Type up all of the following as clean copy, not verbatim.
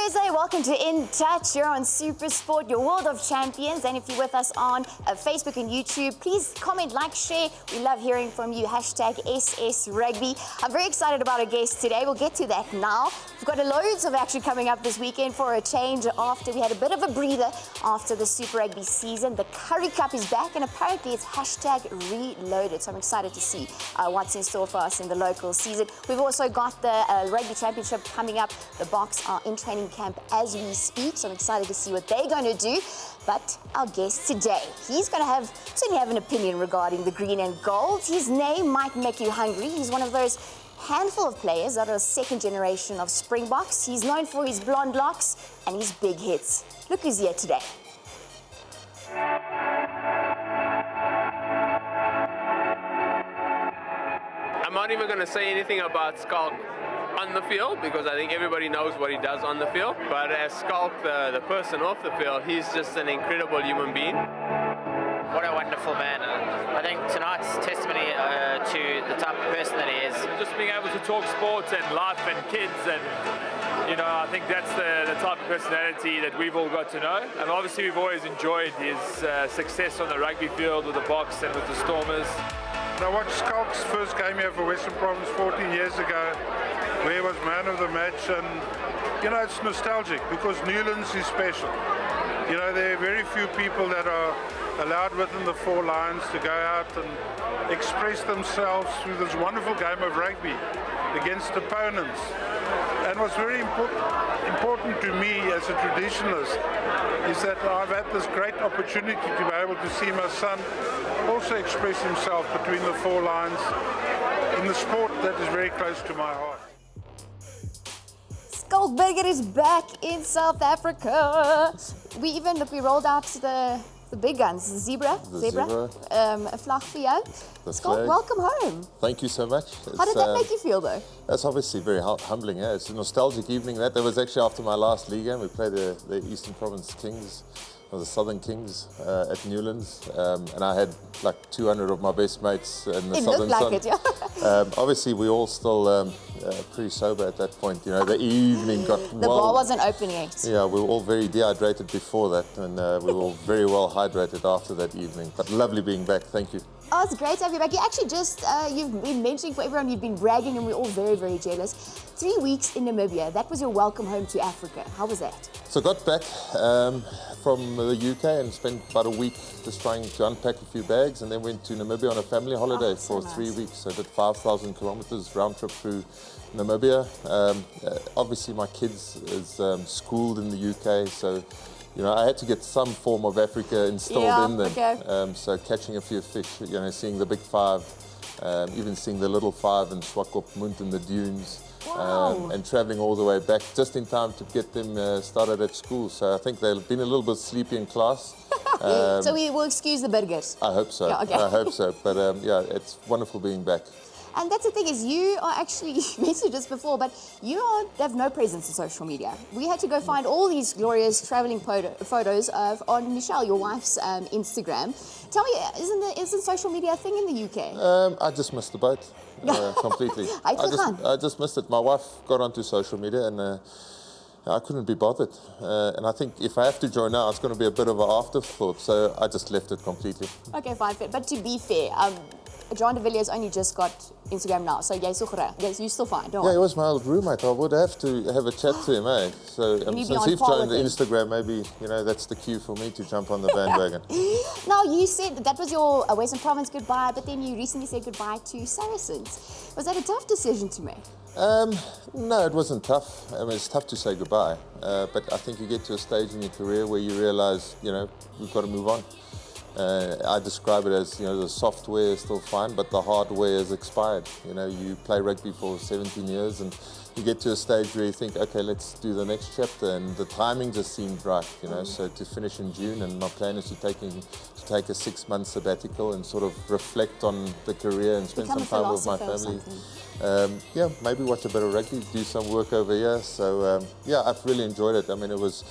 Thursday, welcome to In Touch. You're on SuperSport, your world of champions. And if you're with us on Facebook and YouTube, please comment, like, share. We love hearing from you. Hashtag #SSRugby. I'm very excited about our guest today. We'll get to that now. We've got loads of action coming up this weekend for a change after we had a bit of a breather after the Super Rugby season. The Curry Cup is back and apparently it's hashtag reloaded. So I'm excited to see what's in store for us in the local season. We've also got the Rugby Championship coming up. The Boks are in training camp as we speak, so I'm excited to see what they're going to do. But our guest today, he's going to certainly have an opinion regarding the green and gold. His name might make you hungry. He's one of those handful of players that are a second generation of Springboks. He's known for his blonde locks and his big hits. Look who's here today. I'm not even going to say anything about Schalk on the field because I think everybody knows what he does on the field. But as Schalk, the person off the field, he's just an incredible human being. What a wonderful man. I think tonight's testimony to the type of person that he is. Just being able to talk sports and life and kids, and you know, I think that's the type of personality that we've all got to know. And obviously we've always enjoyed his success on the rugby field with the Boks and with the Stormers. I watched Schalk's first game here for Western Province 14 years ago, where he was man of the match, and you know, it's nostalgic because Newlands is special. You know, there are very few people that are allowed within the four lines to go out and express themselves through this wonderful game of rugby against opponents. And what's very important to me as a traditionalist is that I've had this great opportunity to be able to see my son also express himself between the four lines in the sport that is very close to my heart. Schalk Burger is back in South Africa. We rolled out the big guns, the zebra. A flag for you. Schalk, welcome home. Thank you so much. How did that make you feel, though? That's obviously very humbling. Yeah? It's a nostalgic evening. That was actually after my last league game. We played the Eastern Province Kings, or the Southern Kings at Newlands, and I had like 200 of my best mates in the Southern Sun. It looked like it, yeah. Obviously, we all still pretty sober at that point. You know, the evening got the bar wasn't open yet. Yeah, we were all very dehydrated before that, and we were all very well hydrated after that evening. But lovely being back. Thank you. Oh, it's great to have you back. You actually just, you've been mentioning for everyone, you've been bragging, and we're all very, very jealous. 3 weeks in Namibia, that was your welcome home to Africa. How was that? So I got back from the UK and spent about a week just trying to unpack a few bags, and then went to Namibia on a family holiday for 3 weeks. So I did 5,000 kilometers round trip through Namibia. Obviously my kids is schooled in the UK, so you know, I had to get some form of Africa instilled in them. Okay. So catching a few fish, you know, seeing the big five, even seeing the little five in Swakopmund in the dunes, wow. and traveling all the way back just in time to get them started at school. So I think they've been a little bit sleepy in class. So we will excuse the burgers. I hope so. Yeah, okay. I hope so. But yeah, it's wonderful being back. And that's the thing is, you are actually, you mentioned this before, but have no presence in social media. We had to go find all these glorious traveling photos on Michelle, your wife's Instagram. Tell me, isn't social media a thing in the UK? I just missed the boat completely. I just missed it. My wife got onto social media and I couldn't be bothered. And I think if I have to join now, it's going to be a bit of an afterthought. So I just left it completely. Okay, fine. But to be fair, John de Villiers only just got Instagram now, so you're still fine, don't Yeah, he worry. was my old roommate. I would have to have a chat to him, eh? So since he's joined the Instagram, maybe, you know, that's the cue for me to jump on the bandwagon. Now, you said that was your Western Province goodbye, but then you recently said goodbye to Saracens. Was that a tough decision to make? No, it wasn't tough. I mean, it's tough to say goodbye, but I think you get to a stage in your career where you realize, you know, we've got to move on. I describe it as, you know, the software is still fine, but the hardware is expired. You know, you play rugby for 17 years and you get to a stage where you think, okay, let's do the next chapter, and the timing just seemed right, you know. So to finish in June, and my plan is to take a 6-month sabbatical and sort of reflect on the career and spend some time with my family. Yeah, maybe watch a bit of rugby, do some work over here. So yeah, I've really enjoyed it. I mean, it was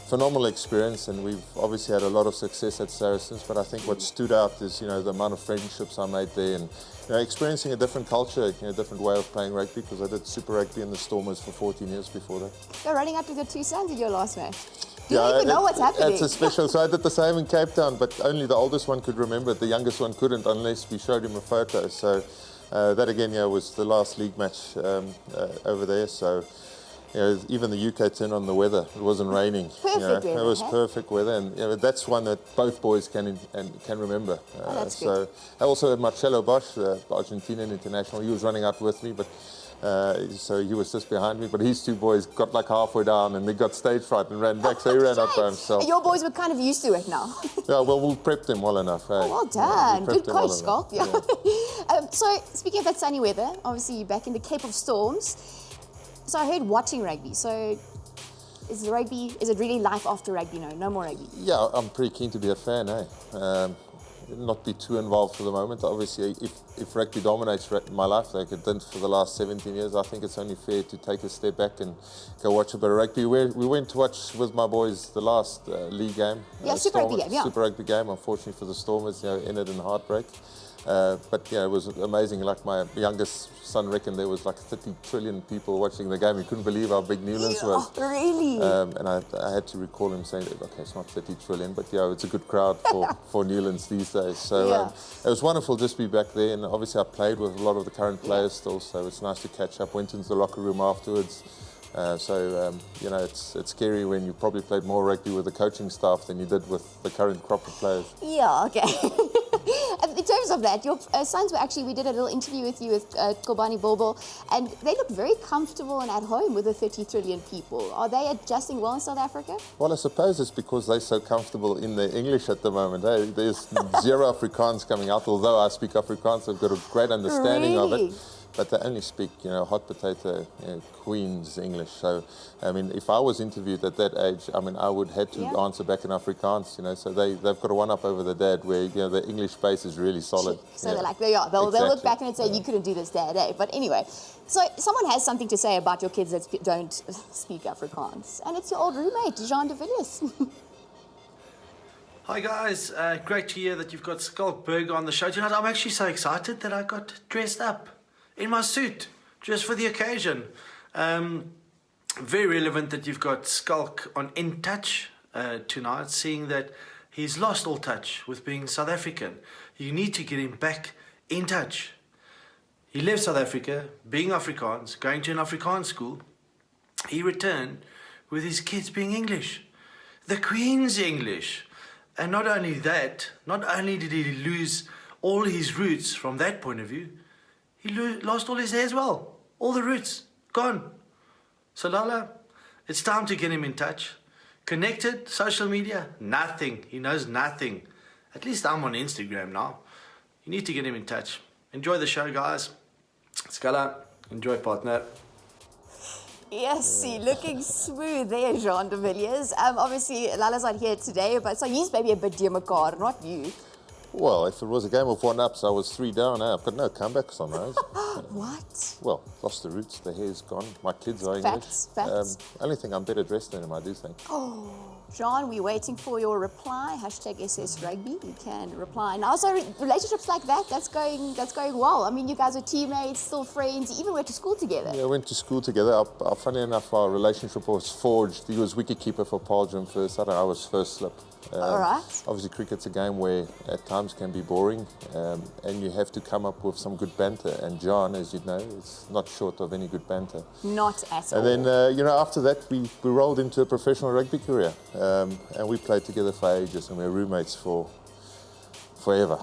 phenomenal experience, and we've obviously had a lot of success at Saracens, but I think what stood out is, you know, the amount of friendships I made there, and, you know, experiencing a different culture, you know, a different way of playing rugby, because I did Super Rugby in the Stormers for 14 years before that. You're running out with your two sons in your last match. Do you even know what's happening? It's a special. So I did the same in Cape Town, but only the oldest one could remember it. The youngest one couldn't, unless we showed him a photo. So that again, yeah, was the last league match over there. So, you know, even the UK turned on the weather. It wasn't raining. Perfect weather. It was perfect weather, and, you know, that's one that both boys can remember. That's so good. I also had Marcelo Bosch, the Argentinian international. He was running out with me, but. So he was just behind me, but his two boys got like halfway down and they got stage fright and ran back, so he ran up by himself. Your boys were kind of used to it now. Yeah, well, we prepped them well enough. Oh, well done. Yeah, Good coach, Schalk. Yeah. So, speaking of that sunny weather, obviously you're back in the Cape of Storms. So I heard watching rugby. So is it really life after rugby? No more rugby? Yeah, I'm pretty keen to be a fan, not be too involved for the moment. Obviously, if rugby dominates my life like it did for the last 17 years, I think it's only fair to take a step back and go watch a bit of rugby. We went to watch with my boys the last league game. Yeah, Super Rugby game, yeah. Super Rugby game, unfortunately for the Stormers, you know, ended in heartbreak. But yeah, it was amazing. Like my youngest son reckoned there was like 30 trillion people watching the game. He couldn't believe how big Newlands was. Oh, really? And I had to recall him saying, okay, it's not 30 trillion, but yeah, it's a good crowd for Newlands these days. So Yeah. it was wonderful just to be back there. And obviously I played with a lot of the current players still, so it's nice to catch up. Went into the locker room afterwards. You know, it's scary when you probably played more rugby with the coaching staff than you did with the current crop of players. Yeah, okay. In terms of that, your sons were actually, we did a little interview with you with Kobani Bobo, and they look very comfortable and at home with the 30 trillion people. Are they adjusting well in South Africa? Well, I suppose it's because they're so comfortable in their English at the moment. There's zero Afrikaans coming out, although I speak Afrikaans, I've got a great understanding of Really? it. But they only speak, you know, hot potato, you know, Queen's English. So, I mean, if I was interviewed at that age, I mean, I would have to answer back in Afrikaans, you know. So they've got a one-up over the dad where, you know, the English base is really solid. So they're like, they'll look back and say, you couldn't do this, Dad, eh? But anyway, so someone has something to say about your kids that don't speak Afrikaans, and it's your old roommate, Jean de Villiers. Hi guys, great to hear that you've got Schalk Burger on the show tonight. I'm actually so excited that I got dressed up in my suit just for the occasion. Very relevant that you've got Schalk on In Touch tonight, seeing that he's lost all touch with being South African. You need to get him back in touch. He left South Africa, being Afrikaans, going to an Afrikaans school. He returned with his kids being English. The Queen's English. And not only that, not only did he lose all his roots from that point of view, he lost all his hair as well. All the roots, gone. So Lala, it's time to get him in touch. Connected, social media, nothing. He knows nothing. At least I'm on Instagram now. You need to get him in touch. Enjoy the show, guys. Scala, enjoy, partner. Yes, looking smooth there, Jean de Villiers. Obviously, Lala's not here today, but so he's maybe a bit dear Makar, not you. Well, if it was a game of one-ups, I was 3 down. I've got no comebacks on those. What? Well, lost the roots, the hair's gone. My kids are Facts, English. facts. Only thing I'm better dressed than him, I do think. Oh, Jean, we're waiting for your reply. Hashtag SS Rugby. You can reply now. So relationships like that, that's going well. I mean, you guys are teammates, still friends. You even went to school together. Yeah, we went to school together. Funny enough, our relationship was forged. He was wicketkeeper for Paul first. I was first slip. All right. Obviously, cricket's a game where at times can be boring, and you have to come up with some good banter. And John, as you know, is not short of any good banter. Not at all. And then, after that, we rolled into a professional rugby career. And we played together for ages, and we were roommates for forever.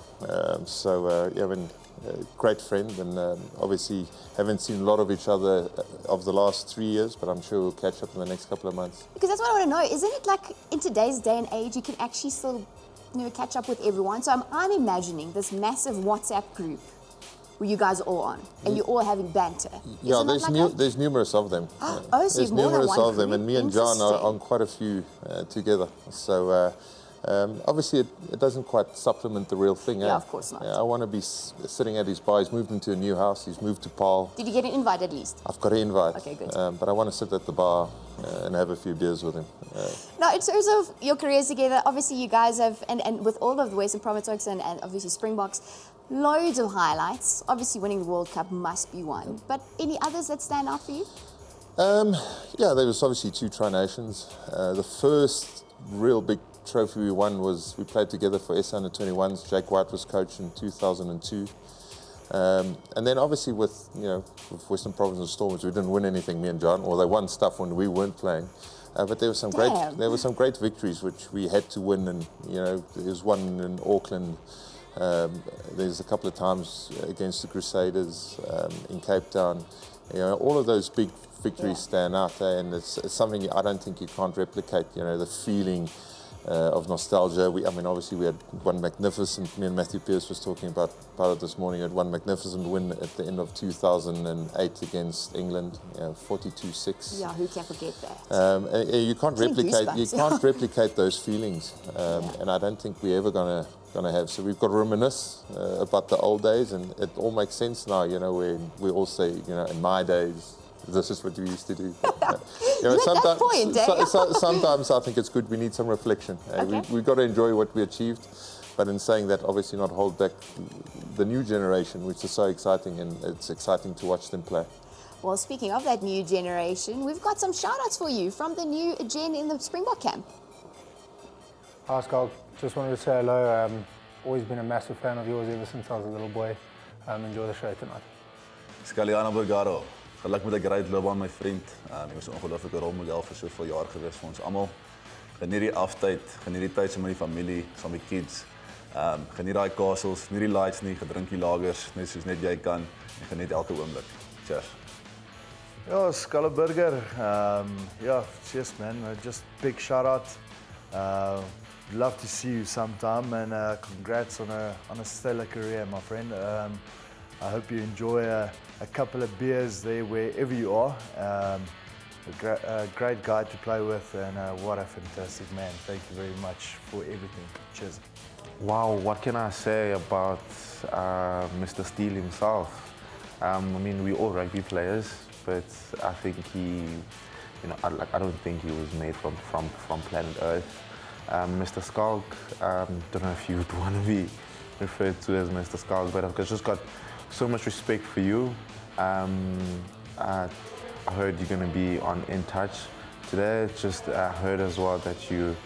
Great friend, and obviously haven't seen a lot of each other of the last 3 years, but I'm sure we'll catch up in the next couple of months. Because that's what I want to know. Isn't it like in today's day and age, you can actually still catch up with everyone? So I'm imagining this massive WhatsApp group where you guys are all on, and you're all having banter. Yeah, Isn't it there's numerous of them. Oh, so there's you've more than numerous one of them, group? and me and John are Interesting. on quite a few together. So Obviously, it doesn't quite supplement the real thing. Yeah, of course not. Yeah, I want to be sitting at his bar. He's moved into a new house. He's moved to Paarl. Did you get an invite at least? I've got an invite. Okay, good. But I want to sit at the bar and have a few beers with him. Now, in terms of your careers together, obviously you guys have, and with all of the Western Province Oaks and obviously Springboks, loads of highlights. Obviously winning the World Cup must be one. But any others that stand out for you? Yeah, there was obviously 2 Tri-Nations. The first real big trophy we won was we played together for SA Under-21s. Jake White was coach in 2002. And then obviously with Western Province and Stormers, we didn't win anything, me and John, or they won stuff when we weren't playing. But there were some great victories which we had to win, and there was one in Auckland. There's a couple of times against the Crusaders in Cape Town. All of those big victories stand out, and it's something I don't think you can't replicate. The feeling of nostalgia. Obviously we had one magnificent. Me and Matthew Pearce was talking about it this morning. We had one magnificent win at the end of 2008 against England, 42-6. Yeah, who can forget that? You can't replicate those feelings, and I don't think we're ever gonna have. So we've got to reminisce about the old days, and it all makes sense now. When we all say, in my days, this is what we used to do. Sometimes I think it's good. We need some reflection. We've got to enjoy what we achieved, but in saying that, obviously not hold back the new generation, which is so exciting, and it's exciting to watch them play. Well, speaking of that new generation, we've got some shout-outs for you from the new gen in the Springbok camp. Hi, Schalk. Just wanted to say hello. Always been a massive fan of yours ever since I was a little boy. Enjoy the show tonight. Scaliano Borgaro. Geluk met 'n great loopbaan, my vriend. Jy was 'n ongelooflike rolmodel vir soveel jaar gewees vir ons almal. Geniet die aftyd, geniet die tyd saam met die familie, saam met die kids. Geniet daai castles, nie die lights nie, gedrink die lagers, net soos net jy kan, en geniet elke oomblik. Cheers. Ja, Schalk Burger. Cheers, man. Just big shout out. Love to see you sometime, and congrats on a stellar career, my friend. I hope you enjoy a couple of beers there wherever you are. A great guy to play with, and what a fantastic man. Thank you very much for everything. Cheers. Wow, what can I say about Mr. Steele himself? We're all rugby players, but I think I don't think he was made from planet Earth. Mr. Schalk, don't know if you would want to be referred to as Mr. Schalk, but I've just got so much respect for you. I heard you're going to be on In Touch today. I heard as well that you're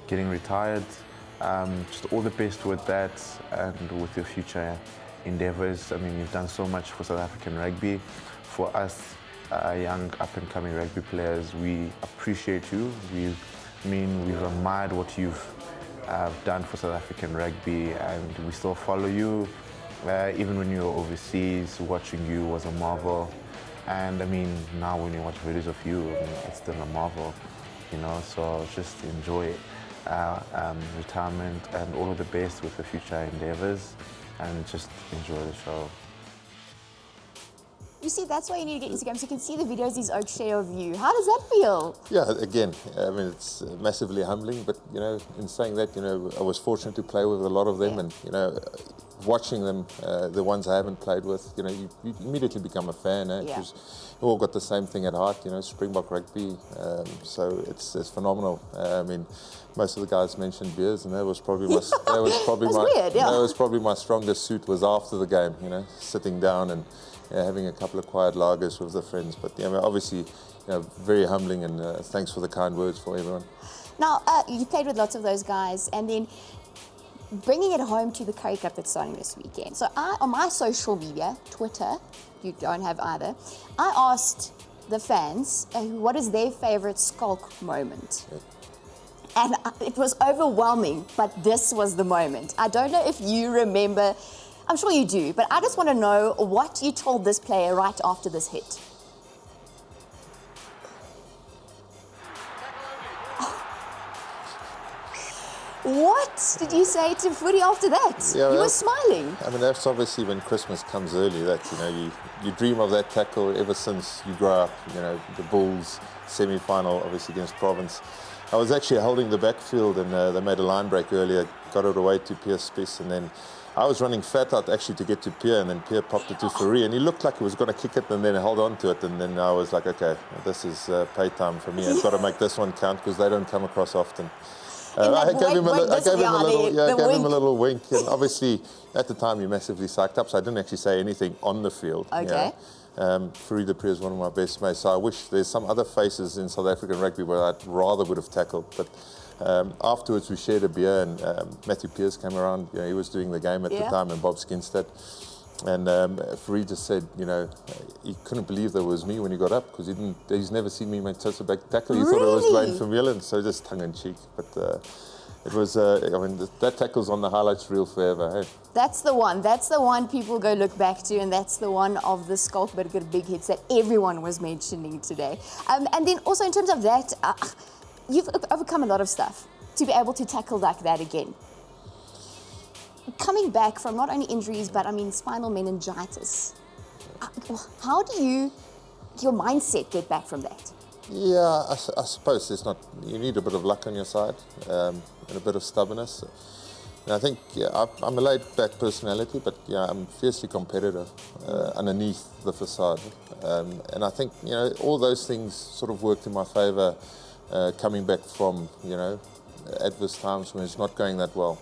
getting retired. Just all the best with that and with your future endeavours. You've done so much for South African rugby. For us young up-and-coming rugby players, we appreciate you. We've admired what you've done for South African rugby, and we still follow you. Even when you were overseas, watching you was a marvel. And now when you watch videos of you, it's still a marvel, so just enjoy it. Retirement and all of the best with the future endeavors, and just enjoy the show. You see, that's why you need to get Instagram, so you can see the videos these Oaks share of you. How does that feel? Yeah, again, it's massively humbling, but, in saying that, I was fortunate to play with a lot of them, and, watching them, the ones I haven't played with, you immediately become a fan, because we all got the same thing at heart, Springbok rugby, so it's phenomenal. Most of the guys mentioned beers, and that was probably my strongest suit was after the game, sitting down and having a couple of quiet lagers with the friends. But obviously, very humbling, and thanks for the kind words for everyone. Now, you played with lots of those guys, and then bringing it home to the Currie Cup that's starting this weekend. So on my social media, Twitter, you don't have either, I asked the fans what is their favourite Schalk moment. Yeah. And it was overwhelming, but this was the moment. I don't know if you remember, I'm sure you do, but I just want to know what you told this player right after this hit. What did you say to Footy after that? Yeah, you were smiling. That's obviously when Christmas comes early. That you dream of that tackle ever since you grow up. The Bulls semi-final, obviously against Province. I was actually holding the backfield, and they made a line break earlier, got it away to Pierre Spies, and then I was running flat out actually to get to Pierre, and then Pierre popped it to Fourie, and he looked like he was going to kick it and then hold on to it, and then I was like, okay, this is pay time for me. I've got to make this one count because they don't come across often. I gave him a little wink, and obviously at the time you're massively psyched up, so I didn't actually say anything on the field. Okay. Fourie de Pre is one of my best mates, so I wish there's some other faces in South African rugby where I'd rather would have tackled. But afterwards we shared a beer, and Matthew Pearce came around. You know, he was doing the game at the time, and Bob Skinstad. And Fourie just said, you know, he couldn't believe that it was me when he got up because he's never seen me make such a big tackle. He thought it was Wayne Vermeulen, so just tongue in cheek. But it was, I mean, that tackle's on the highlights reel forever. Hey? That's the one. That's the one people go look back to, and that's the one of the Schalk Burger big hits that everyone was mentioning today. And then also in terms of that, you've overcome a lot of stuff to be able to tackle like that again. Coming back from not only injuries, but I mean spinal meningitis. How do your mindset get back from that? Yeah, I suppose you need a bit of luck on your side and a bit of stubbornness. And I think I'm a laid-back personality, but I'm fiercely competitive underneath the facade. And I think all those things sort of worked in my favour coming back from adverse times when it's not going that well.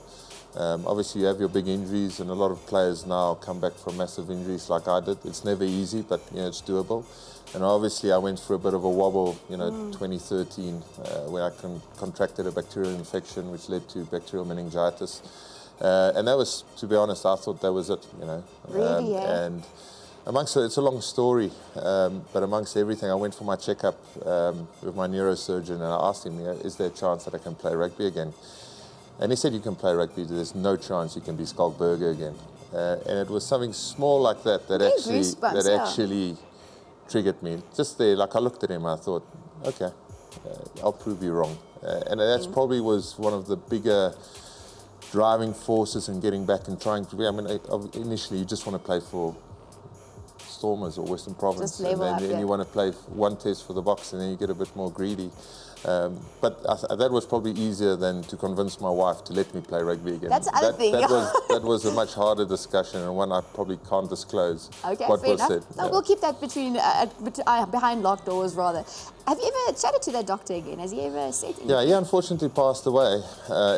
Obviously, you have your big injuries, and a lot of players now come back from massive injuries like I did. It's never easy, but it's doable. And obviously, I went through a bit of a wobble, 2013, where I contracted a bacterial infection, which led to bacterial meningitis. And that was, to be honest, I thought that was it, Really, And it's a long story, but amongst everything, I went for my checkup with my neurosurgeon, and I asked him, is there a chance that I can play rugby again? And he said, you can play rugby, there's no chance you can be Schalk Burger again. And it was something small like that actually triggered me. Just there, like I looked at him, I thought, okay, I'll prove you wrong. And that probably was one of the bigger driving forces in getting back and trying to be, initially you just want to play for Stormers or Western Province, and then you want to play one test for the Boks, and then you get a bit more greedy. But that was probably easier than to convince my wife to let me play rugby again. That's the other thing. That was a much harder discussion, and one I probably can't disclose. Okay, what fair was enough. said. No, we'll keep that behind locked doors, rather. Have you ever chatted to that doctor again? Has he ever said anything? Yeah, he unfortunately passed away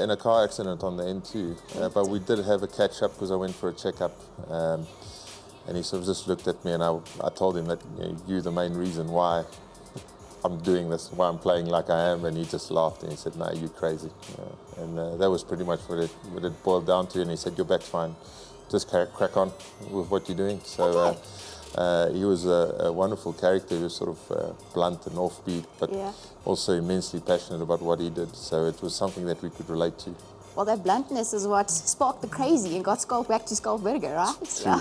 in a car accident on the N2. But we did have a catch-up because I went for a checkup. And he sort of just looked at me, and I told him that you're the main reason why I'm doing this, why I'm playing like I am, and he just laughed and he said, "No, you're crazy." And that was pretty much what it boiled down to. And he said, "Your back's fine, just crack on with what you're doing." So he was a wonderful character. He was sort of blunt and offbeat, but also immensely passionate about what he did. So it was something that we could relate to. Well, that bluntness is what sparked the crazy and got Schalk back to Schalk Burger, right? True.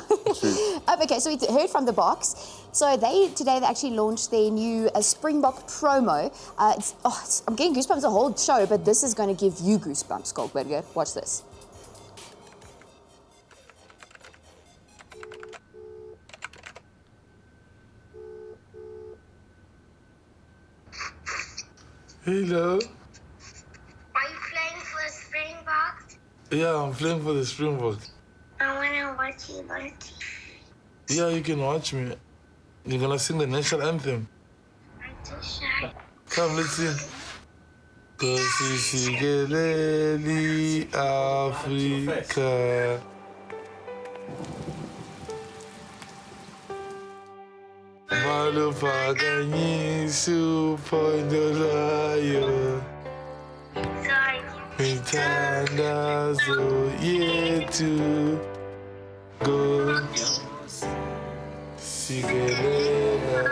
Okay, so we heard from the Boks. So today they actually launched their new Springbok promo. I'm getting goosebumps the whole show, but this is going to give you goosebumps, Schalk Burger. Watch this. Hello. Yeah, I'm playing for the Springbok. I want to watch you on TV. Yeah, you can watch me. You're going to sing the national anthem. I'm too shy. Come, let's sing. Kosi Sigeleli Africa. Malupaganyi Supondolayo. Mitandazo yetu go Sigelela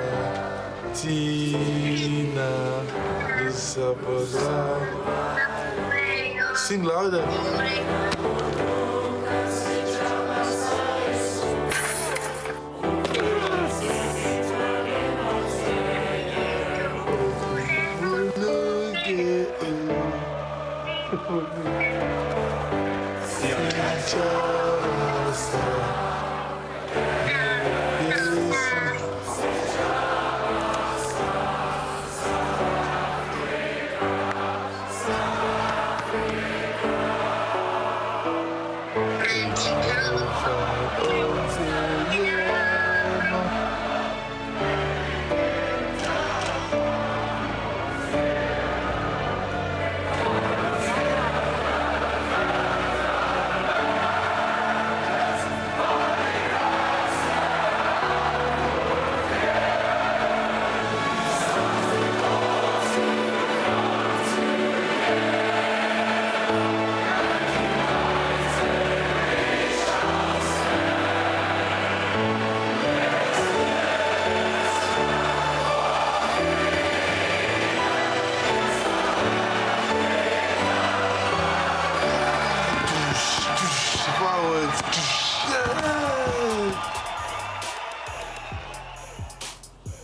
Tina Lusapola. Sing louder.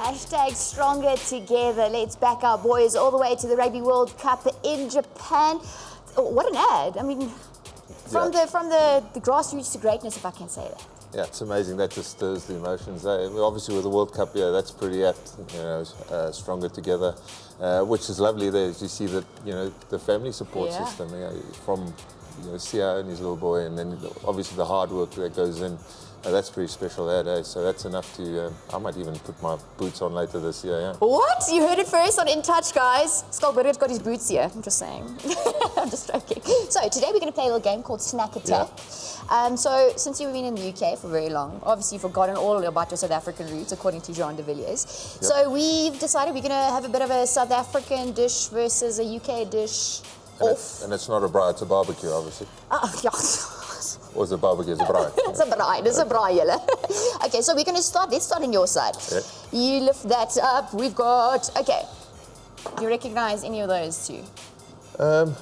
Hashtag stronger together. Let's back our boys all the way to the Rugby World Cup in Japan. Oh, what an ad. I mean, from the grassroots to greatness, if I can say that. Yeah, it's amazing. That just stirs the emotions. Obviously, with the World Cup, yeah, that's pretty apt. Stronger together, which is lovely. There, you see that the family support system from Sia and his little boy, and then obviously the hard work that goes in. That's pretty special, that. So that's enough to. I might even put my boots on later this year. Yeah. What? You heard it first on In Touch, guys. Schalk Burger's got his boots here. I'm just saying. I'm just joking. So today we're going to play a little game called Snack Attack. Yeah. So since you've been in the UK for very long, obviously you've forgotten all about your South African roots, according to Jean de Villiers. Yep. So we've decided we're going to have a bit of a South African dish versus a UK dish. And it's not a braai, it's a barbecue, obviously. Yeah. Or is it barbecue? It's a braai. It's a braai. It's a braai, julle. Okay, so we're going to start. Let's start on your side. Yeah. You lift that up. We've got. Okay. Do you recognize any of those two? Yeah,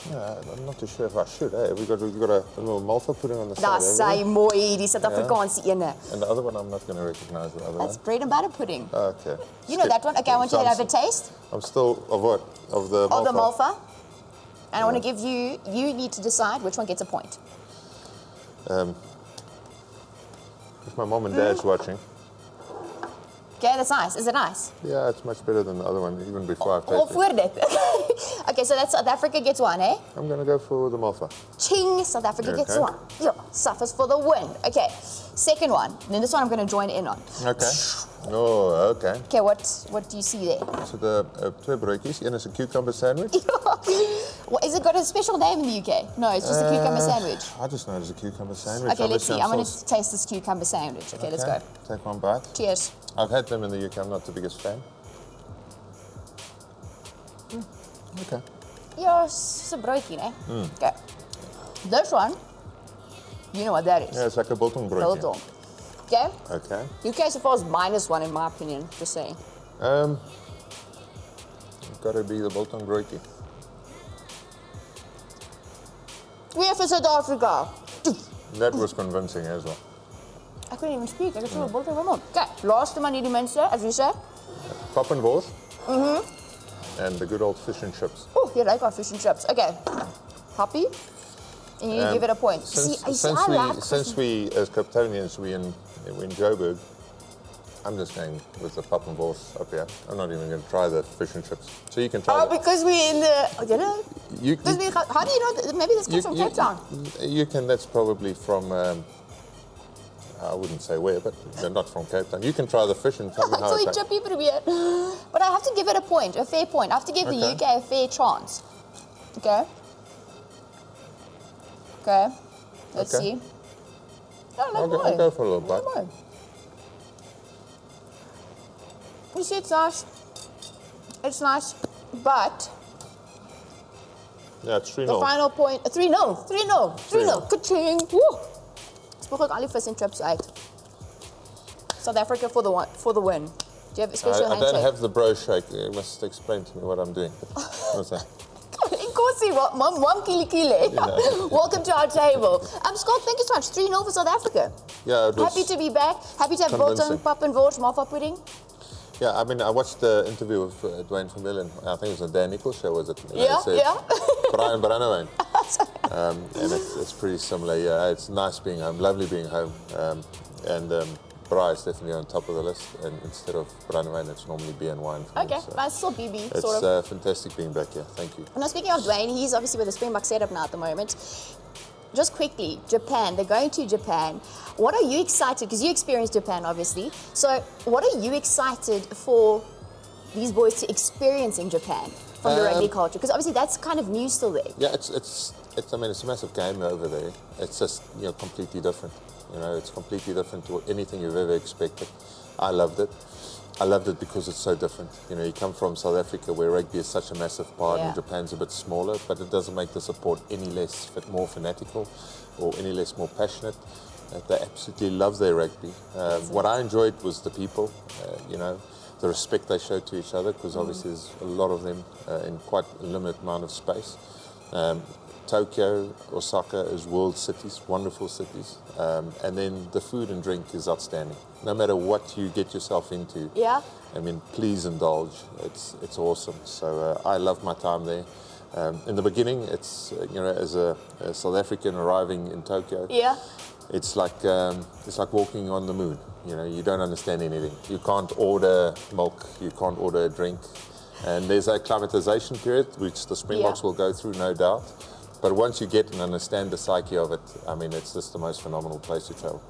I'm not too sure if I should. We've got a little malva pudding on the side. That's sy mooi, die Suid-Afrikaanse ene. And the other one, I'm not going to recognize the other That's one. bread and butter pudding. Okay. You know that one? Okay, I want you to have a taste. I'm still, of what? Of the malva? Of the malva. And I want to give you need to decide which one gets a point. If my mom and dad's watching. Okay, that's nice. Is it nice? Yeah, it's much better than the other one, even before I've tasted Or voor dit. Okay, so that's South Africa gets one, eh? I'm going to go for the malva. Ching, South Africa gets one. Yeah, suffers for the win. Okay, second one. Then this one I'm going to join in on. Okay. Oh, okay. Okay, what do you see there? So the twee broodjies, een is a cucumber sandwich. What, is it got a special name in the UK? No, it's just a cucumber sandwich. I just know it as a cucumber sandwich. Okay, let's see. I'm going to taste this cucumber sandwich. Okay, let's go. Take one bite. Cheers. I've had them in the UK. I'm not the biggest fan. Okay. Ja, it's a broodjie, eh? Okay. This one, you know what that is. Yeah, it's like a biltong broodjie. Biltong. Okay? Okay. UK so far is -1 in my opinion, just saying. It's got to be the biltong broodjie. Weer for South Africa. That was convincing as well. I couldn't even speak. I could throw a biltong in my mouth. Okay, last man hierdie mense, as you said. Pap and wors. And the good old fish and chips. Oh, you like our fish and chips. Okay. Happy? And you give it a point. Since we, as Capetonians, we in Joburg, I'm just going with the pap and wors up here. I'm not even going to try the fish and chips. So you can try that. Because we're in the, how do you know, maybe this comes from Cape Town. You can, that's probably from, I wouldn't say where, but they're not from Cape Town. You can try the fish and tell me how it's chippy probeer. But I have to give it a point, a fair point. I have to give the UK a fair chance. Okay? Okay. Let's see. No, I'll go for a little bite. You see, it's nice. It's nice, but... Yeah, it's 3-0. The final point... 3-0. 3-0. 3-0. Ka-ching. Woo! Spoeg ek al die fish and chips uit. South Africa for the win. Do you have a special handshake? I don't have the bro shake. You must explain to me what I'm doing. What's that? Welcome to our table. Schalk, thank you so much. 3-0 for South Africa. Yeah, it was happy to be back. Happy to have biltong, pap and wors, malva pudding. Yeah, I mean, I watched the interview with Dwayne van Villen. I think it was a Dan Nichols show, was it? Yeah. Brian Brandewijn. And it's pretty similar. Yeah, it's nice being home, lovely being home. Braai is definitely on top of the list. And instead of Brandewijn, it's normally beer and wine for me. But it's still BB, sort of. It's fantastic being back here. Thank you. Now, speaking of Dwayne, he's obviously with the Springbok setup now at the moment. just quickly, Japan, they're going to Japan. What are you excited, because you experienced Japan, obviously. So what are you excited for these boys to experience in Japan from the rugby culture? Because obviously that's kind of new still there. Yeah, I mean, it's a massive game over there. It's just, completely different. It's completely different to anything you've ever expected. I loved it. I loved it because it's so different. You come from South Africa where rugby is such a massive part and Japan's a bit smaller, but it doesn't make the support any less more fanatical or any less more passionate. They absolutely love their rugby. What I enjoyed was the people, the respect they showed to each other, because obviously there's a lot of them in quite a limited amount of space. Tokyo, Osaka is world cities, wonderful cities. And then the food and drink is outstanding. No matter what you get yourself into, I mean, please indulge. It's awesome. So I loved my time there. In the beginning, it's, as a South African arriving in Tokyo, it's like walking on the moon. You don't understand anything. You can't order milk, you can't order a drink. And there's a acclimatization period, which the Springboks will go through, no doubt. But once you get and understand the psyche of it, I mean, it's just the most phenomenal place to travel.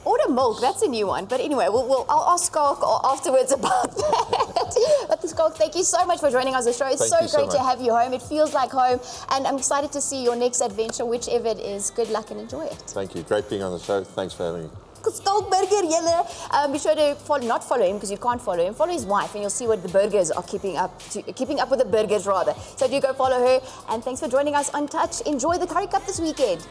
Order milk, that's a new one. But anyway, I'll ask Schalk afterwards about that. But Schalk, thank you so much for joining us on the show. It's so great to have you home. It feels like home. And I'm excited to see your next adventure, whichever it is. Good luck and enjoy it. Thank you. Great being on the show. Thanks for having me. Schalk Burger, be sure to not follow him, because you can't follow him. Follow his wife, and you'll see what the burgers are keeping up with the burgers, rather. So do go follow her. And thanks for joining us on Touch. Enjoy the Currie Cup this weekend.